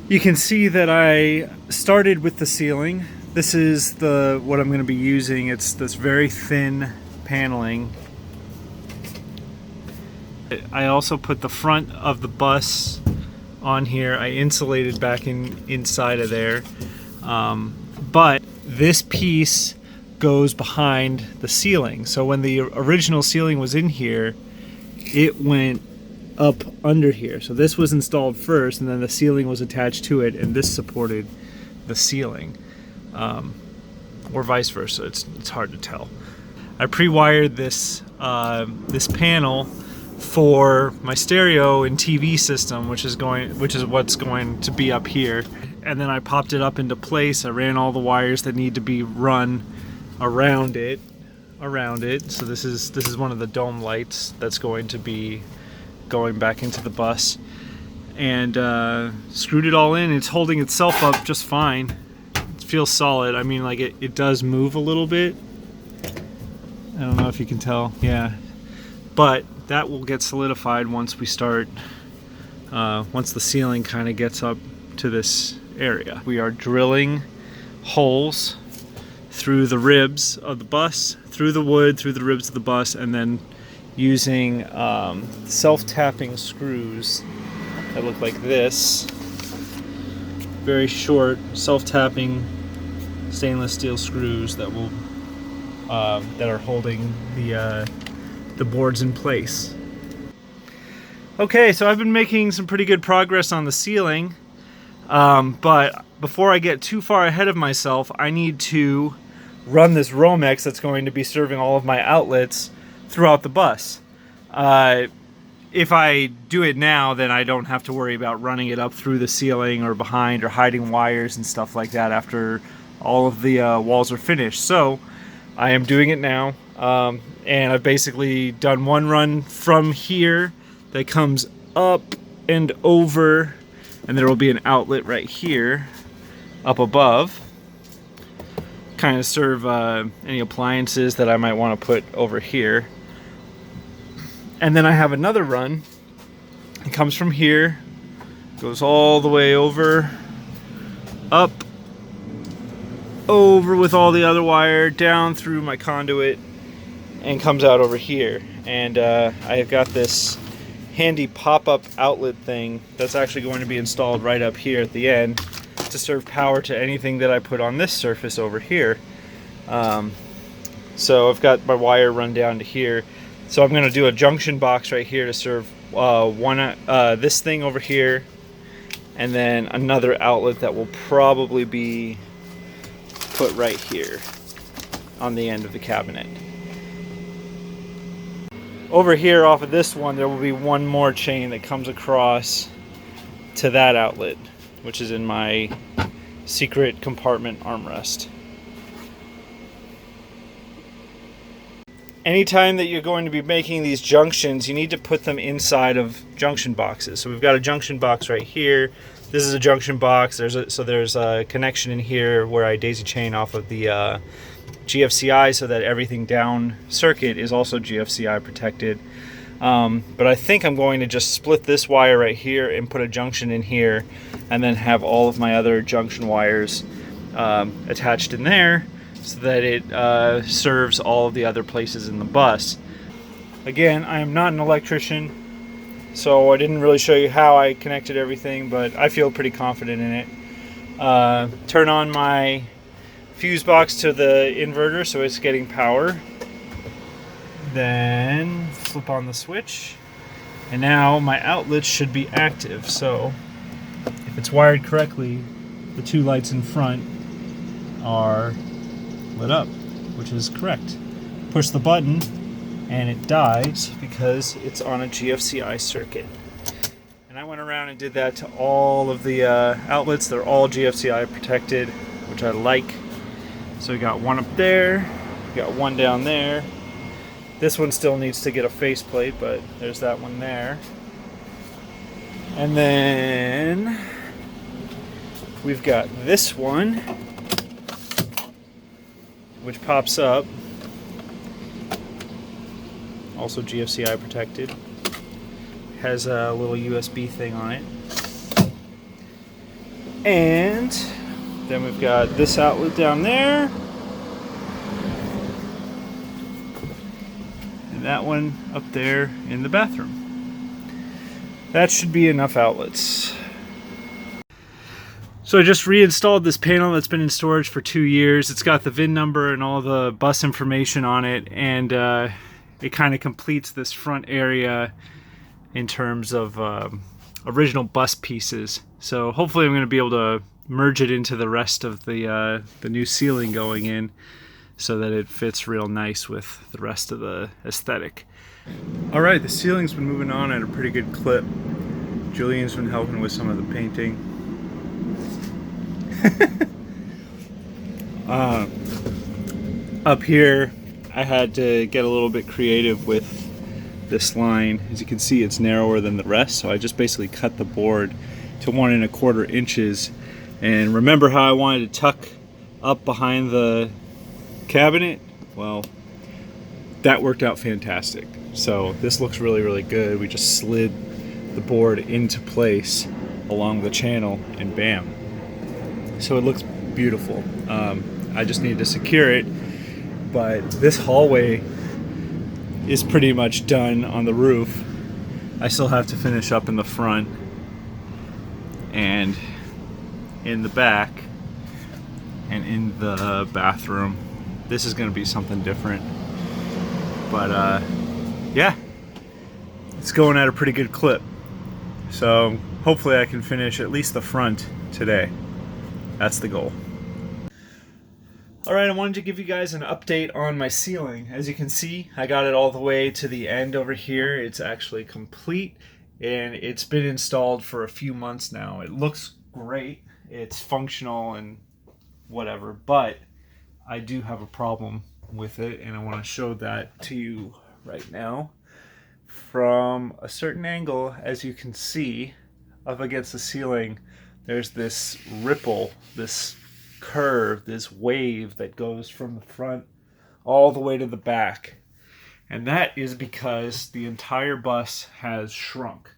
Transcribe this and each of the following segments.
You can see that I started with the ceiling. This is what I'm going to be using. It's this very thin paneling. I also put the front of the bus on here. I insulated back inside of there. But this piece goes behind the ceiling. So when the original ceiling was in here, it went up under here. So this was installed first, and then the ceiling was attached to it, and this supported the ceiling, or vice versa. It's hard to tell. I pre-wired this this panel for my stereo and TV system, which is what's going to be up here. And then I popped it up into place. I ran all the wires that need to be run around it. So this is one of the dome lights that's going to be going back into the bus, and screwed it all in. It's holding itself up just fine. It feels solid. I mean, like it does move a little bit. I don't know if you can tell. Yeah, but that will get solidified once we start, once the ceiling kind of gets up to this area. We are drilling holes through the ribs of the bus, through the wood, through the ribs of the bus, and then using self-tapping screws that look like this. Very short self-tapping stainless steel screws that will that are holding the boards in place. Okay, so I've been making some pretty good progress on the ceiling, but before I get too far ahead of myself, I need to run this Romex that's going to be serving all of my outlets throughout the bus. If I do it now, then I don't have to worry about running it up through the ceiling or behind or hiding wires and stuff like that after all of the walls are finished. So I am doing it now, and I've basically done one run from here that comes up and over, and there will be an outlet right here up above, kind of serve any appliances that I might want to put over here. And then I have another run. It comes from here, goes all the way over, up, over with all the other wire, down through my conduit, and comes out over here. And I have got this handy pop-up outlet thing that's actually going to be installed right up here at the end to serve power to anything that I put on this surface over here. So I've got my wire run down to here. So I'm going to do a junction box right here to serve this thing over here, and then another outlet that will probably be put right here on the end of the cabinet. Over here off of this one, there will be one more chain that comes across to that outlet, which is in my secret compartment armrest. Anytime that you're going to be making these junctions, you need to put them inside of junction boxes. So we've got a junction box right here. This is a junction box. There's a connection in here where I daisy chain off of the GFCI so that everything down circuit is also GFCI protected. But I think I'm going to just split this wire right here and put a junction in here, and then have all of my other junction wires attached in there, so that it serves all of the other places in the bus. Again, I am not an electrician, so I didn't really show you how I connected everything, but I feel pretty confident in it. Turn on my fuse box to the inverter so it's getting power. Then flip on the switch, and now my outlets should be active. So if it's wired correctly, the two lights in front are lit up, which is correct. Push the button and it dies because it's on a GFCI circuit. And I went around and did that to all of the outlets. They're all GFCI protected, which I like. So we got one up there, we got one down there. This one still needs to get a faceplate, but there's that one there. And then we've got this one, which pops up, also GFCI protected, has a little USB thing on it. And then we've got this outlet down there. And that one up there in the bathroom. That should be enough outlets. So I just reinstalled this panel that's been in storage for 2 years. It's got the VIN number and all the bus information on it, and it kind of completes this front area in terms of original bus pieces. So hopefully I'm going to be able to merge it into the rest of the new ceiling going in so that it fits real nice with the rest of the aesthetic. All right, the ceiling's been moving on at a pretty good clip. Julian's been helping with some of the painting. Up here, I had to get a little bit creative with this line. As you can see, it's narrower than the rest, so I just basically cut the board to 1 1/4 inches. And remember how I wanted to tuck up behind the cabinet? Well, that worked out fantastic. So this looks really, really good. We just slid the board into place along the channel and bam. So it looks beautiful. I just needed to secure it, but this hallway is pretty much done on the roof. I still have to finish up in the front and in the back and in the bathroom. This is going to be something different, but yeah, it's going at a pretty good clip. So hopefully I can finish at least the front today. That's the goal. Alright, I wanted to give you guys an update on my ceiling. As you can see, I got it all the way to the end over here. It's actually complete, and it's been installed for a few months now. It looks great. It's functional and whatever, but I do have a problem with it, and I want to show that to you right now. From a certain angle, as you can see, up against the ceiling, there's this ripple, this curve, this wave that goes from the front all the way to the back. And that is because the entire bus has shrunk.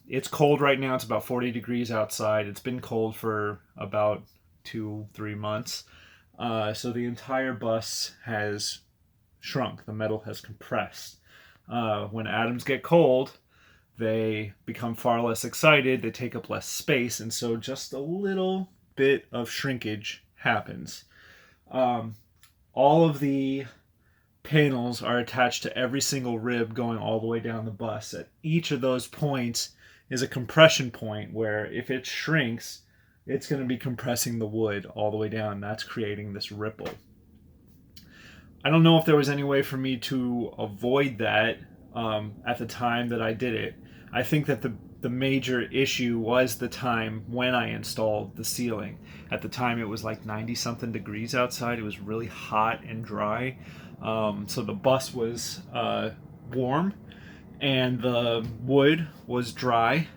It's cold right now. It's about 40 degrees outside. It's been cold for about 2-3 months. So the entire bus has shrunk. The metal has compressed. When atoms get cold, they become far less excited, they take up less space, and so just a little bit of shrinkage happens. All of the panels are attached to every single rib going all the way down the bus. At each of those points is a compression point where if it shrinks, it's going to be compressing the wood all the way down. That's creating this ripple. I don't know if there was any way for me to avoid that at the time that I did it. I think that the major issue was the time when I installed the ceiling. At the time it was like 90 something degrees outside. It was really hot and dry. So the bus was warm and the wood was dry.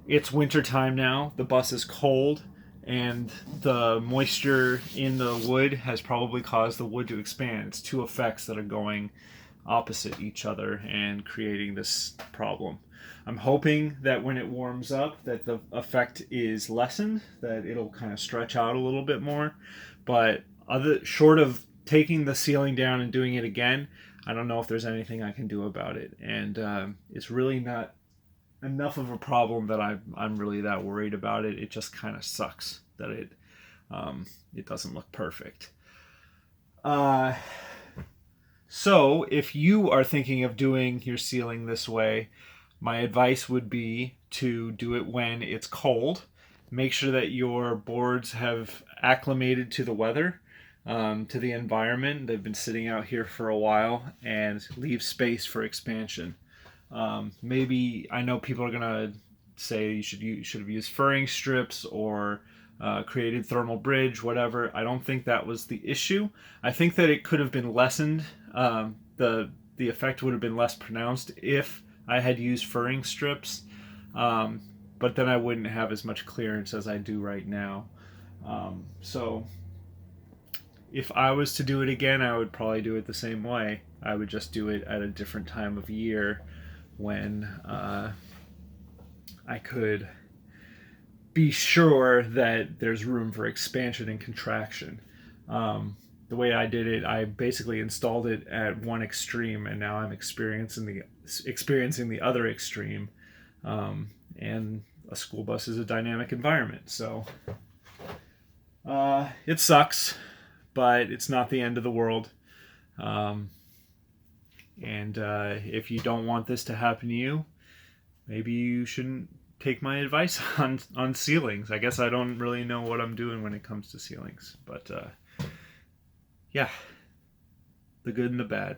It's winter time now. The bus is cold, and the moisture in the wood has probably caused the wood to expand. It's two effects that are going opposite each other and creating this problem. I'm hoping that when it warms up that the effect is lessened, that it'll kind of stretch out a little bit more. But short of taking the ceiling down and doing it again, I don't know if there's anything I can do about it. And it's really not enough of a problem that I'm really that worried about it. It just kind of sucks that it doesn't look perfect. So if you are thinking of doing your ceiling this way, my advice would be to do it when it's cold. Make sure that your boards have acclimated to the weather, to the environment. They've been sitting out here for a while, and leave space for expansion. Maybe, I know people are gonna say you should have used furring strips or created thermal bridge, whatever. I don't think that was the issue. I think that it could have been lessened. The effect would have been less pronounced if I had used furring strips, but then I wouldn't have as much clearance as I do right now. So if I was to do it again, I would probably do it the same way. I would just do it at a different time of year when I could be sure that there's room for expansion and contraction. The way I did it, I basically installed it at one extreme, and now I'm experiencing the other extreme. And a school bus is a dynamic environment, so it sucks, but it's not the end of the world. And if you don't want this to happen to you, maybe you shouldn't take my advice on ceilings. I guess I don't really know what I'm doing when it comes to ceilings, but yeah, the good and the bad.